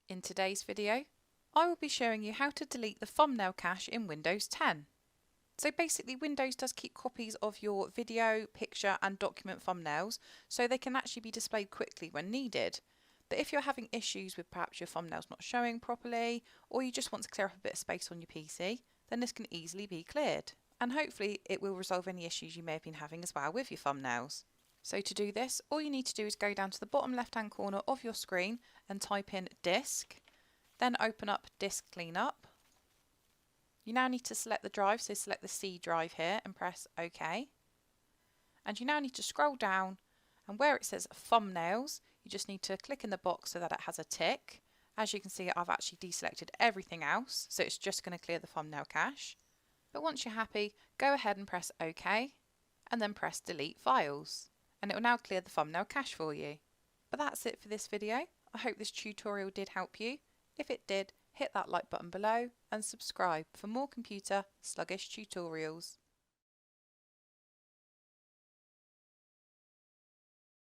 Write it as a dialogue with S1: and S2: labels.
S1: In today's video, I will be showing you how to delete the thumbnail cache in Windows 10. So basically Windows does keep copies of your video, picture and document thumbnails so they can actually be displayed quickly when needed. But if you're having issues with perhaps your thumbnails not showing properly, or you just want to clear up a bit of space on your PC, then this can easily be cleared. And hopefully it will resolve any issues you may have been having as well with your thumbnails. So to do this, all you need to do is go down to the bottom left hand corner of your screen and type in disk, then open up disk cleanup. You now need to select the drive, so select the C drive here and press OK. And you now need to scroll down, and where it says thumbnails, you just need to click in the box so that it has a tick. As you can see, I've actually deselected everything else, so it's just going to clear the thumbnail cache. But once you're happy, go ahead and press OK, and then press delete files. And it will now clear the thumbnail cache for you. But that's it for this video. I hope this tutorial did help you. If it did, hit that like button below and subscribe for more computer sluggish tutorials.